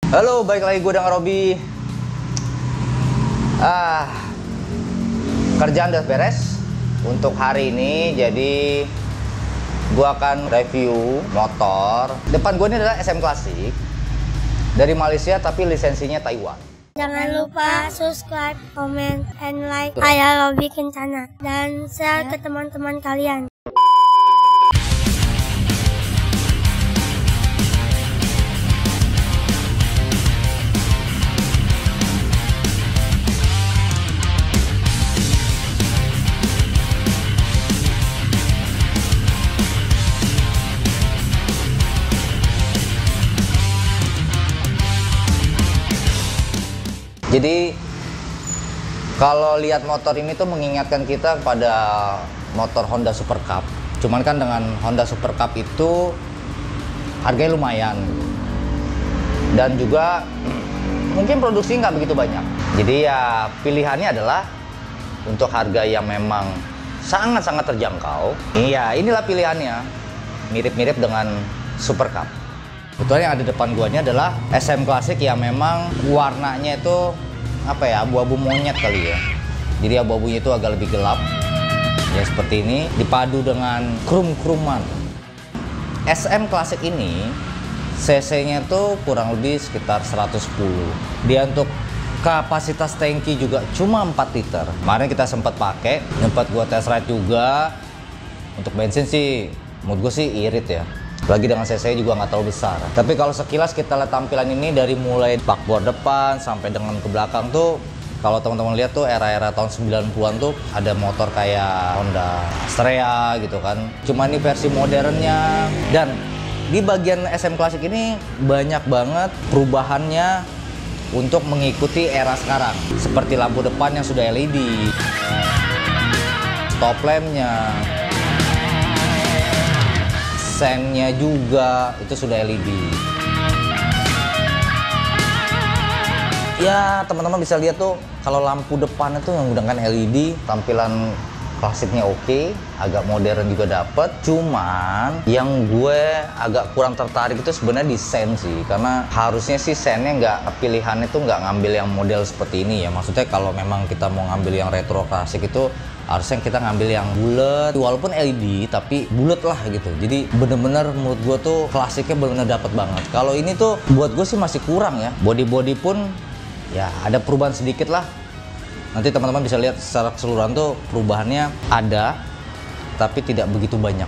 Halo, balik lagi gue dengan Robi. Kerjaan udah beres untuk hari ini, jadi gue akan review motor. Depan gue ini adalah SM Classic dari Malaysia, tapi lisensinya Taiwan. Jangan lupa subscribe, comment, and like. Saya Robi Kencana dan share ke teman-teman kalian. Jadi kalau lihat motor ini tuh mengingatkan kita pada motor Honda Super Cup. Cuman kan dengan Honda Super Cup itu harganya lumayan dan juga mungkin produksi nggak begitu banyak. Jadi ya pilihannya adalah untuk harga yang memang sangat-sangat terjangkau. Iya, inilah pilihannya, mirip-mirip dengan Super Cup. Betul, yang ada depan gua ini adalah SM Classic yang memang warnanya itu apa ya, abu-abu monyet kali ya. Jadi abu-abunya itu agak lebih gelap. Ya seperti ini dipadu dengan krum-kruman. SM Classic ini cc-nya itu kurang lebih sekitar 110. Dia untuk kapasitas tangki juga cuma 4 liter. Kemarin kita sempat pakai, sempat gua test ride juga. Untuk bensin sih menurut gua sih irit ya. Lagi dengan cc juga nggak terlalu besar. Tapi kalau sekilas kita lihat tampilan ini dari mulai bakbor depan sampai dengan ke belakang tuh, kalau teman-teman lihat tuh era-era tahun 90-an tuh ada motor kayak Honda Astrea gitu kan. Cuma ini versi modernnya. Dan di bagian SM Classic ini banyak banget perubahannya untuk mengikuti era sekarang. Seperti lampu depan yang sudah LED, stop lampnya, sennya juga itu sudah LED. Ya teman-teman bisa lihat tuh kalau lampu depan itu yang menggunakan LED, tampilan klasiknya oke, agak modern juga dapet. Cuman yang gue agak kurang tertarik itu sebenarnya di sen sih, karena harusnya sih sennya nggak, pilihannya tuh nggak ngambil yang model seperti ini ya. Maksudnya kalau memang kita mau ngambil yang retro klasik itu harusnya kita ngambil yang bulat, walaupun LED tapi bulat lah gitu. Jadi bener-bener menurut gue tuh klasiknya bener-bener dapet banget. Kalau ini tuh buat gue sih masih kurang ya. Body pun ya ada perubahan sedikit lah. Nanti teman-teman bisa lihat secara keseluruhan tuh perubahannya ada, tapi tidak begitu banyak.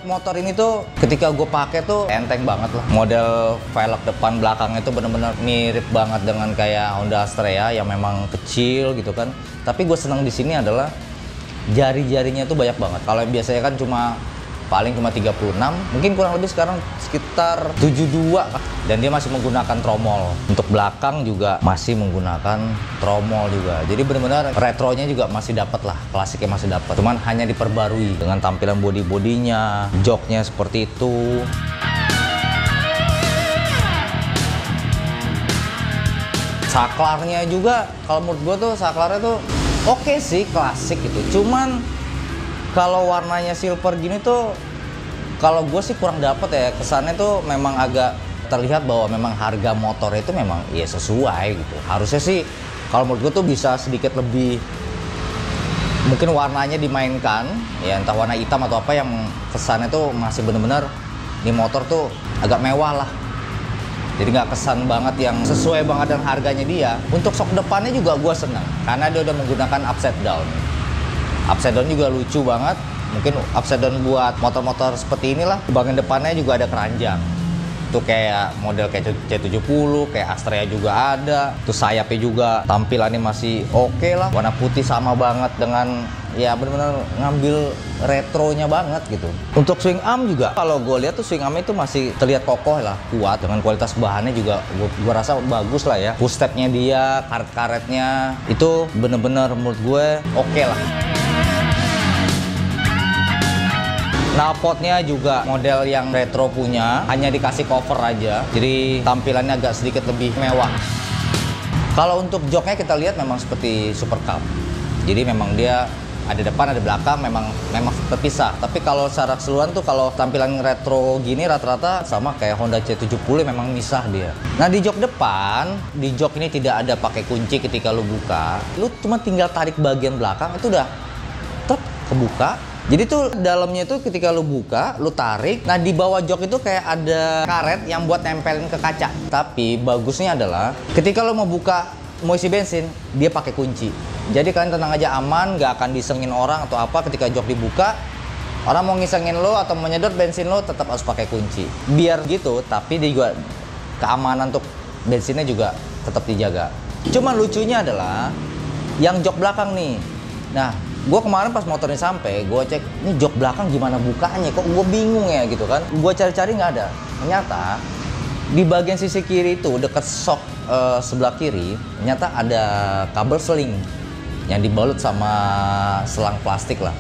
Motor ini tuh ketika gue pakai tuh enteng banget lah. Model velg depan belakangnya tuh bener-bener mirip banget dengan kayak Honda Astrea yang memang kecil gitu kan. Tapi gue seneng di sini adalah jari-jarinya tuh banyak banget. Kalau biasanya kan cuma paling cuma 36, mungkin kurang lebih sekarang sekitar 72, dan dia masih menggunakan tromol. Untuk belakang juga masih menggunakan tromol juga. Jadi benar-benar retronya juga masih dapat lah, klasiknya masih dapat. Cuman hanya diperbarui dengan tampilan bodinya, joknya seperti itu. Saklarnya juga, kalau menurut gue tuh saklarnya tuh oke sih, klasik gitu. Cuman kalau warnanya silver gini tuh, kalau gue sih kurang dapet ya. Kesannya tuh memang agak terlihat bahwa memang harga motor itu memang ya sesuai gitu. Harusnya sih kalau menurut gue tuh bisa sedikit lebih, mungkin warnanya dimainkan ya, entah warna hitam atau apa, yang kesannya tuh masih bener-bener di motor tuh agak mewah lah. Jadi nggak kesan banget yang sesuai banget dengan harganya dia. Untuk sok depannya juga gue seneng, karena dia udah menggunakan upside down. Upside down juga lucu banget. Mungkin upside down buat motor-motor seperti inilah. Bagian depannya juga ada keranjang. Itu kayak model kayak C70, kayak Astrea juga ada. Terus sayapnya juga tampilannya masih oke lah. Warna putih sama banget dengan, ya benar-benar ngambil retronya banget gitu. Untuk swing arm juga, kalau gue lihat tuh swing armnya itu masih terlihat kokoh lah, kuat, dengan kualitas bahannya juga gue rasa bagus lah ya. Footstepnya dia, karet-karetnya itu bener-bener menurut gue oke lah. Knalpotnya juga model yang retro punya, hanya dikasih cover aja, jadi tampilannya agak sedikit lebih mewah. Kalau untuk joknya kita lihat memang seperti Super Cup, jadi memang dia ada depan ada belakang, memang terpisah. Tapi kalau secara keseluruhan tuh, kalau tampilan retro gini rata-rata sama kayak Honda C70, memang misah dia. Nah di jok depan, di jok ini tidak ada pakai kunci. Ketika lu buka, lu cuma tinggal tarik bagian belakang, itu udah kebuka. Jadi tuh dalamnya itu ketika lu buka, lu tarik. Nah di bawah jok itu kayak ada karet yang buat nempelin ke kaca. Tapi bagusnya adalah ketika lu mau buka, mau isi bensin, dia pakai kunci. Jadi kalian tenang aja, aman, nggak akan disengin orang atau apa. Ketika jok dibuka, orang mau ngisengin lo atau menyedot bensin lo, tetap harus pakai kunci. Biar gitu, tapi dia juga keamanan untuk bensinnya juga tetap dijaga. Cuman lucunya adalah yang jok belakang nih. Nah, gue kemarin pas motornya sampai, gue cek, ini jok belakang gimana bukanya, kok gue bingung ya gitu kan. Gue cari-cari nggak ada. Ternyata di bagian sisi kiri itu, dekat sok sebelah kiri, ternyata ada kabel seling yang dibalut sama selang plastik lah.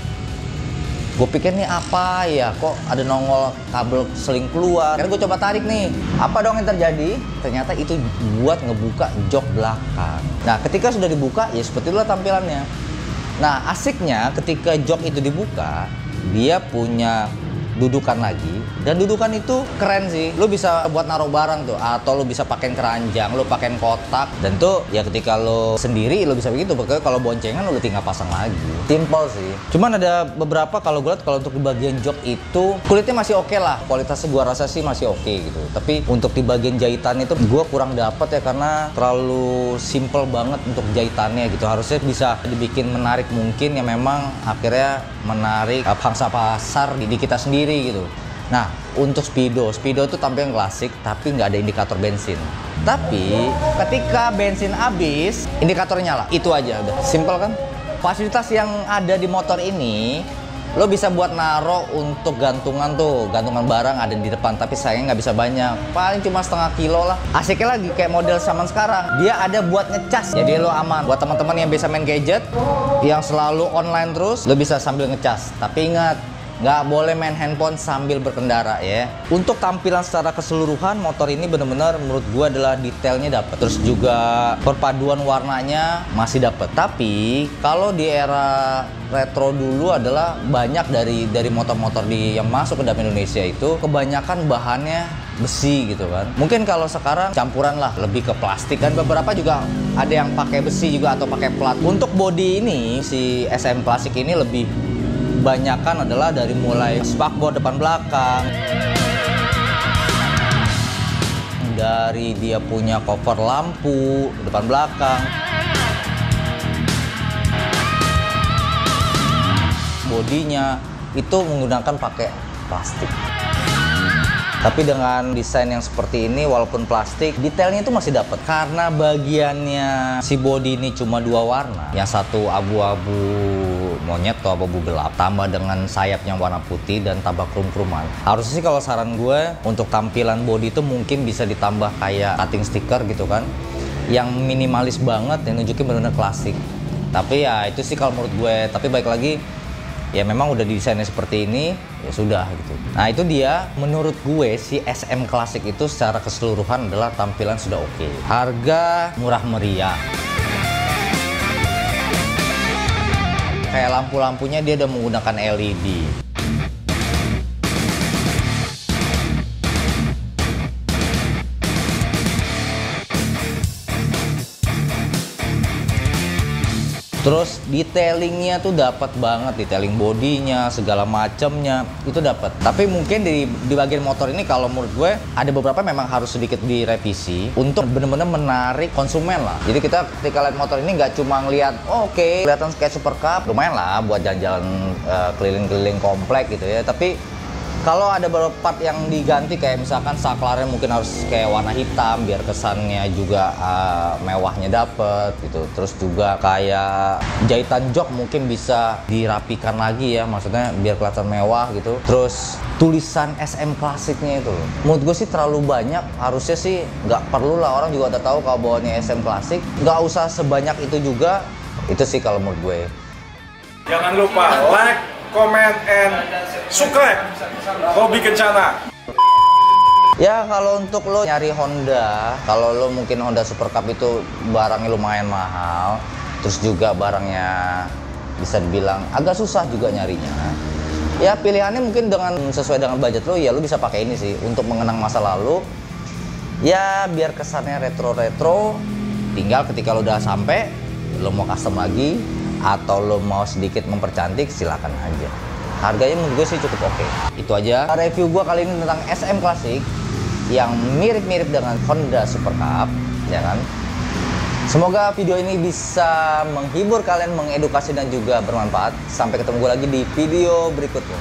Gue pikir nih apa ya, kok ada nongol kabel seling keluar. Karena gue coba tarik nih, apa dong yang terjadi? Ternyata itu buat ngebuka jok belakang. Nah ketika sudah dibuka, ya seperti itulah tampilannya. Nah asiknya ketika jok itu dibuka, dia punya dudukan lagi, dan dudukan itu keren sih. Lu bisa buat naruh barang tuh, atau lu bisa pakein keranjang, lu pakein kotak, dan tuh ya ketika lu sendiri lu bisa begitu. Pokoknya kalau boncengan lu tinggal pasang lagi. Simple sih. Cuman ada beberapa, kalau gue lihat kalau untuk di bagian jok itu kulitnya masih oke lah, kualitasnya gue rasa sih masih oke gitu. Tapi untuk di bagian jahitan itu gue kurang dapet ya, karena terlalu simple banget untuk jahitannya gitu. Harusnya bisa dibikin menarik mungkin, ya memang akhirnya menarik pangsa pasar di kita sendiri gitu. Nah untuk Speedo itu tampilnya klasik tapi nggak ada indikator bensin. Tapi ketika bensin habis, indikatornya nyala. Itu aja udah simple kan. Fasilitas yang ada di motor ini, lo bisa buat naro untuk gantungan tuh, gantungan barang ada di depan, tapi sayangnya nggak bisa banyak, paling cuma setengah kilo lah. Asiknya lagi kayak model zaman sekarang, dia ada buat ngecas, jadi lo aman. Buat teman-teman yang bisa main gadget, yang selalu online terus, lo bisa sambil ngecas. Tapi ingat, nggak boleh main handphone sambil berkendara ya. Untuk tampilan secara keseluruhan, motor ini bener-bener menurut gue adalah detailnya dapet. Terus juga perpaduan warnanya masih dapet. Tapi kalau di era retro dulu adalah banyak dari motor-motor yang masuk ke dalam Indonesia itu kebanyakan bahannya besi gitu kan. Mungkin kalau sekarang campuran lah, lebih ke plastik, dan beberapa juga ada yang pakai besi juga atau pakai plat. Untuk bodi ini, si SM Classic ini lebih banyakan adalah dari mulai spakbor depan belakang, dari dia punya cover lampu depan belakang, bodinya itu menggunakan pakai plastik. Tapi dengan desain yang seperti ini, walaupun plastik, detailnya itu masih dapat. Karena bagiannya si body ini cuma 2 warna, yang satu abu-abu monyet atau abu-abu gelap, tambah dengan sayapnya warna putih dan tambah krum-kruman. Harusnya sih kalau saran gue untuk tampilan body itu mungkin bisa ditambah kayak cutting sticker gitu kan, yang minimalis banget, yang nunjukin benar-benar klasik. Tapi ya itu sih kalau menurut gue. Tapi baik lagi, ya memang udah desainnya seperti ini, ya sudah gitu. Nah itu dia, menurut gue si SM Classic itu secara keseluruhan adalah tampilan sudah oke. Harga murah meriah. Kayak lampu-lampunya dia udah menggunakan LED. Terus detailingnya tuh dapat banget, detailing bodinya segala macamnya itu dapat. Tapi mungkin di bagian motor ini kalau menurut gue ada beberapa memang harus sedikit direvisi untuk benar-benar menarik konsumen lah. Jadi kita ketika lihat motor ini nggak cuma ngelihat oh, oke, kelihatan kayak Super Cup, lumayan lah buat jalan-jalan keliling-keliling komplek gitu ya. Tapi kalau ada beberapa part yang diganti kayak misalkan saklarnya mungkin harus kayak warna hitam biar kesannya juga mewahnya dapet gitu. Terus juga kayak jahitan jok mungkin bisa dirapikan lagi ya, maksudnya biar kelihatan mewah gitu. Terus tulisan SM Classic-nya itu loh, menurut gue sih terlalu banyak. Harusnya sih nggak perlu lah, orang juga udah tahu kalau bawahnya SM Classic, nggak usah sebanyak itu juga. Itu sih kalau menurut gue. Jangan lupa like, comment, and subscribe Hobi Kencana. Ya kalau untuk lo nyari Honda, kalau lo mungkin Honda Super Cup itu barangnya lumayan mahal, terus juga barangnya bisa dibilang agak susah juga nyarinya. Ya pilihannya mungkin dengan sesuai dengan budget lo, ya lo bisa pakai ini sih untuk mengenang masa lalu. Ya biar kesannya retro-retro. Tinggal ketika lo udah sampai, lo mau custom lagi atau lo mau sedikit mempercantik, silakan aja. Harganya menurut gue sih cukup oke. Itu aja review gue kali ini tentang SM Classic yang mirip-mirip dengan Honda Super Cup, ya kan? Semoga video ini bisa menghibur kalian, mengedukasi dan juga bermanfaat. Sampai ketemu gue lagi di video berikutnya.